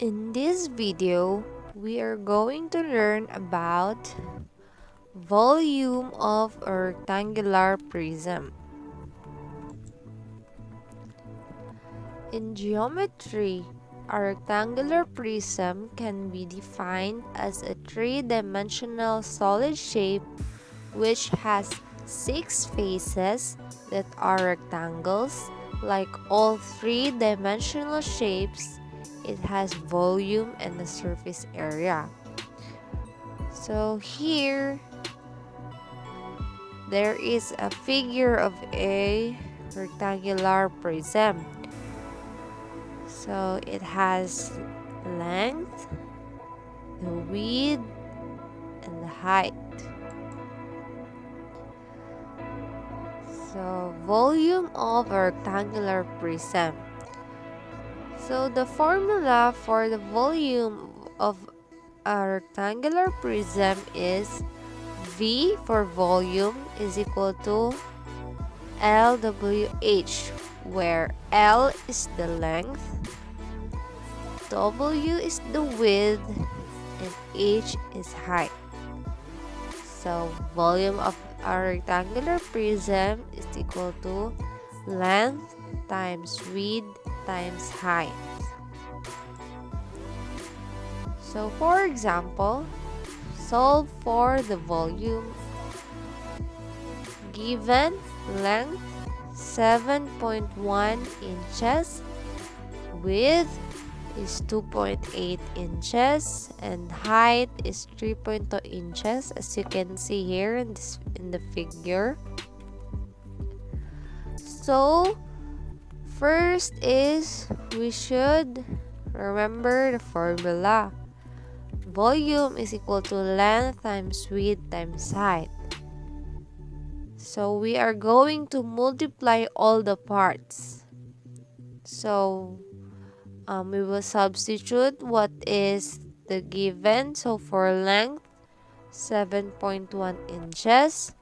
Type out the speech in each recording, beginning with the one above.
In this video, we are going to learn about volume of a rectangular prism. In geometry, a rectangular prism can be defined as a three-dimensional solid shape which has 6 faces that are rectangles. Like all three-dimensional shapes, it has volume and a surface area. So here, there is a figure of a rectangular prism. So it has length, the width, and the height. So volume of a rectangular prism. So the formula for the volume of a rectangular prism is V for volume is equal to LWH, where L is the length, W is the width, and H is height. So volume of a rectangular prism is equal to length times width times height. So for example, solve for the volume. Given length 7.1 inches, width is 2.8 inches, and height is 3.2 inches, as you can see here in the figure. So first is we should remember the formula. Volume is equal to length times width times height. So we are going to multiply all the parts. So we will substitute what is the given. So for length, 7.1 inches.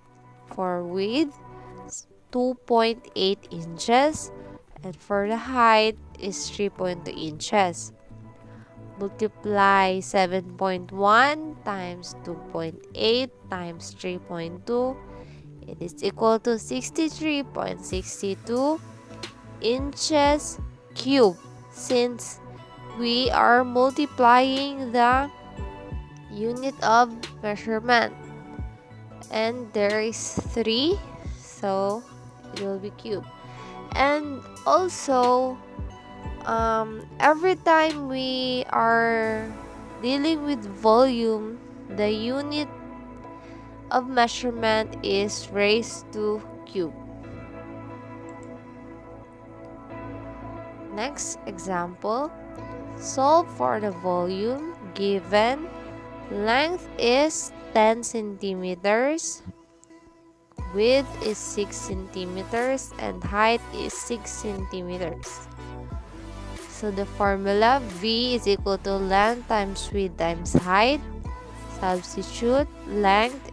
For width, 2.8 inches. And for the height is 3.2 inches. Multiply 7.1 times 2.8 times 3.2. It is equal to 63.62 inches cubed, since we are multiplying the unit of measurement. And there is 3, so it will be cubed. And also, every time we are dealing with volume, the unit of measurement is raised to cube. Next example, solve for the volume. Given length is 10 centimeters, width is 6 centimeters, and height is 6 centimeters. So the formula V is equal to length times width times height. Substitute length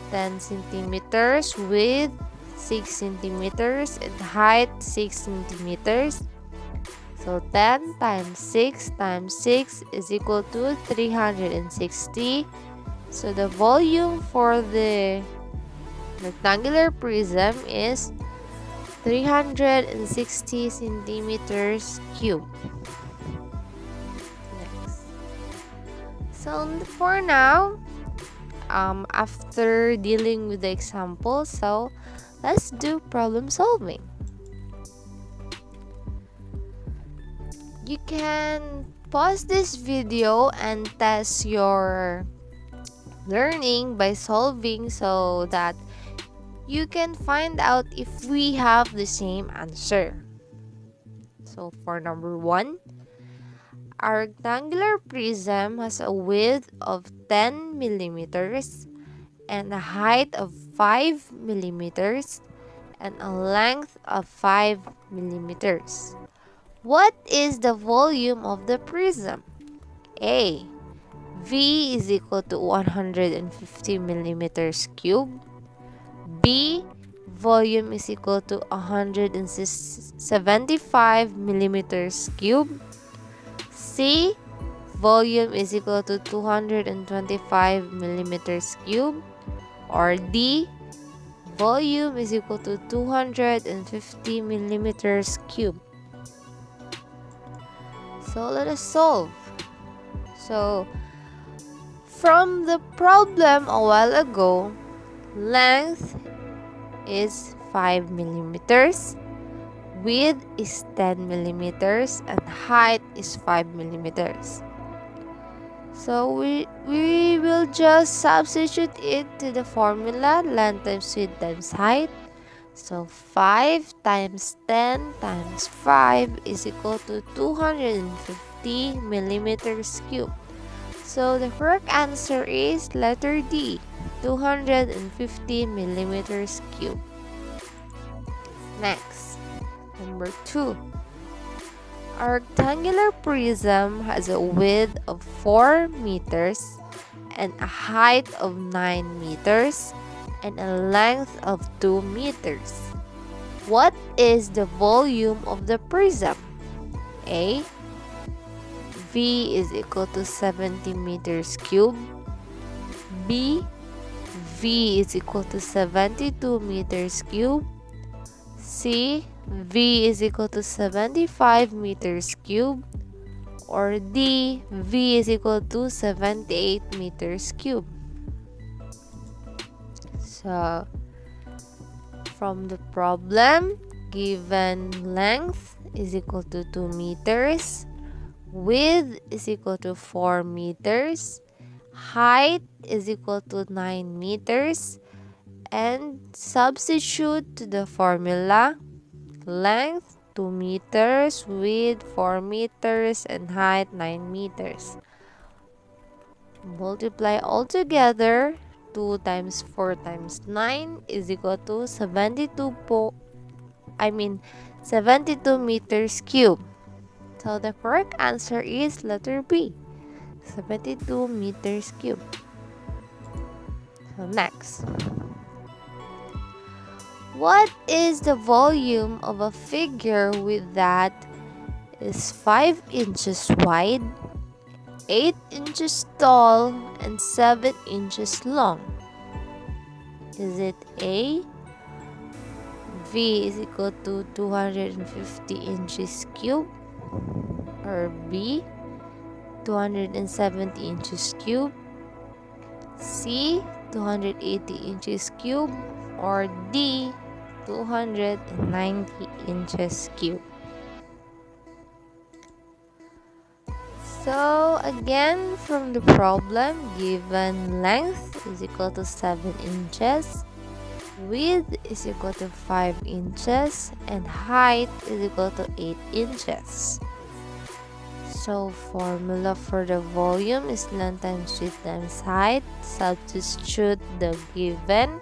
10 centimeters, width 6 centimeters, and height 6 centimeters. So 10 times 6 times 6 is equal to 360. So the volume for the rectangular prism is 360 centimeters cubed. Next. So for now, after dealing with the example, so let's do problem solving. You can pause this video and test your learning by solving so that you can find out if we have the same answer. So for number 1, a rectangular prism has a width of 10 millimeters and a height of 5 millimeters and a length of 5 millimeters. What is the volume of the prism? A. V is equal to 150 millimeters cubed. B. Volume is equal to 175 millimeters cubed. C. Volume is equal to 225 millimeters cube. Or D. Volume is equal to 250 millimeters cube. So let us solve. So from the problem a while ago, length is 5 millimeters, width is 10 millimeters, and height is 5 millimeters. So we will just substitute it to the formula length times width times height. So 5 times 10 times 5 is equal to 250 millimeters cubed. So the correct answer is letter D, 250 millimeters cubed. Next, number 2. A rectangular prism has a width of 4 meters and a height of 9 meters and a length of 2 meters. What is the volume of the prism? A. V is equal to 70 meters cubed. B. V is equal to 72 meters cubed. C. V is equal to 75 meters cubed. Or D. V is equal to 78 meters cubed. So, from the problem, given length is equal to 2 meters, width is equal to 4 meters, height is equal to 9 meters, and substitute to the formula, length 2 meters, width 4 meters, and height 9 meters. Multiply all together. 2 times 4 times 9 is equal to 72 meters cubed. So the correct answer is letter B, 72 meters cubed. So next, what is the volume of a figure with that is 5 inches wide, 8 inches tall, and 7 inches long? Is it A, V is equal to 250 inches cubed? Or B, 270 inches cubed? C, 280 inches cubed? Or D, 290 inches cubed? So again, from the problem, given length is equal to 7 inches, width is equal to 5 inches, and height is equal to 8 inches. So formula for the volume is length times width times height. Substitute the given.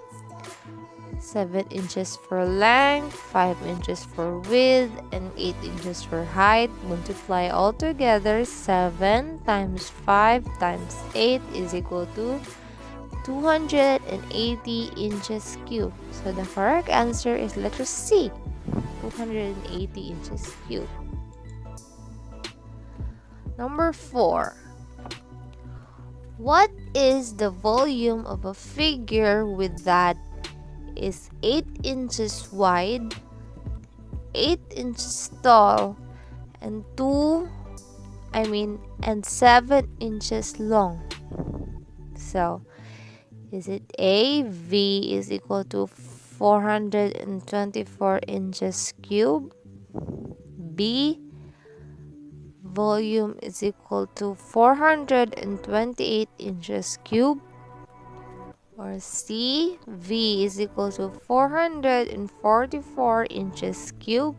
7 inches for length, 5 inches for width, and 8 inches for height. Multiply all together. 7 times 5 times 8 is equal to 280 inches cubed. So the correct answer is letter C, 280 inches cubed. Number 4. What is the volume of a figure with that is 8 inches wide, 8 inches tall, and 7 inches long? So, is it A, V is equal to 424 inches cubed? B, volume is equal to 428 inches cubed? Or C, V is equal to 444 inches cubed?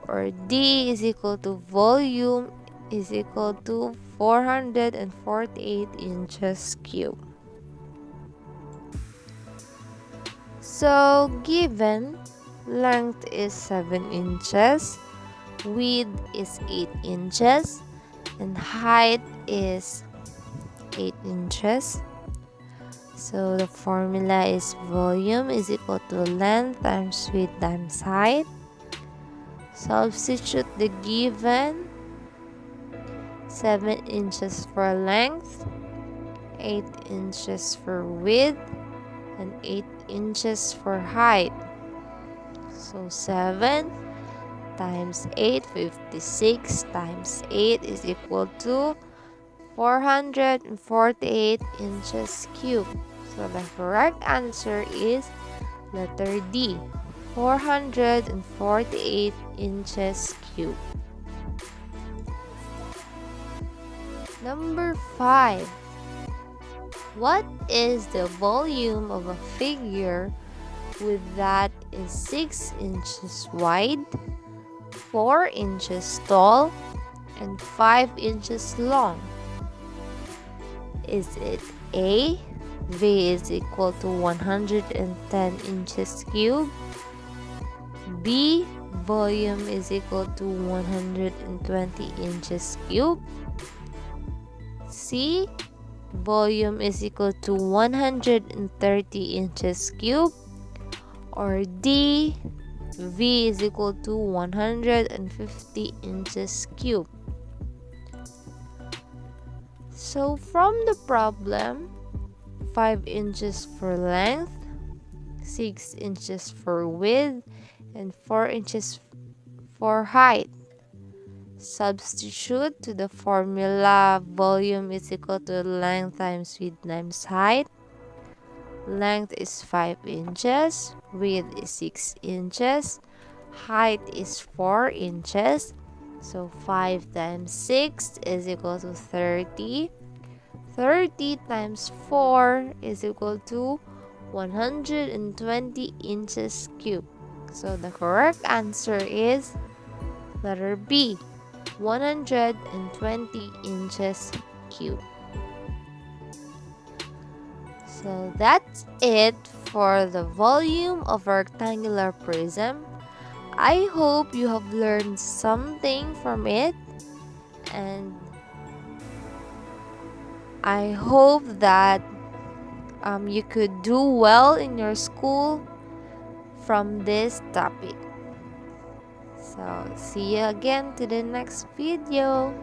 Or D is equal to volume is equal to 448 inches cubed? So given length is 7 inches, width is 8 inches, and height is 8 inches. So the formula is volume is equal to length times width times height. Substitute the given. 7 inches for length, 8 inches for width, and 8 inches for height. So 7 times 8, 56 times 8 is equal to 448 inches cubed. So the correct answer is letter D, 448 inches cubed. Number 5. What is the volume of a figure with that is 6 inches wide, 4 inches tall, and 5 inches long? Is it A, V is equal to 110 inches cubed, B, volume is equal to 120 inches cubed, C, volume is equal to 130 inches cubed, or D, V is equal to 150 inches cubed? So from the problem, 5 inches for length, 6 inches for width, and 4 inches for height. Substitute to the formula volume is equal to length times width times height. Length is 5 inches, width is 6 inches, height is 4 inches. So 5 times 6 is equal to 30. 30 times 4 is equal to 120 inches cubed. So the correct answer is letter B, 120 inches cubed. So that's it for the volume of a rectangular prism. I hope you have learned something from it, and I hope that you could do well in your school from this topic. So see you again to the next video.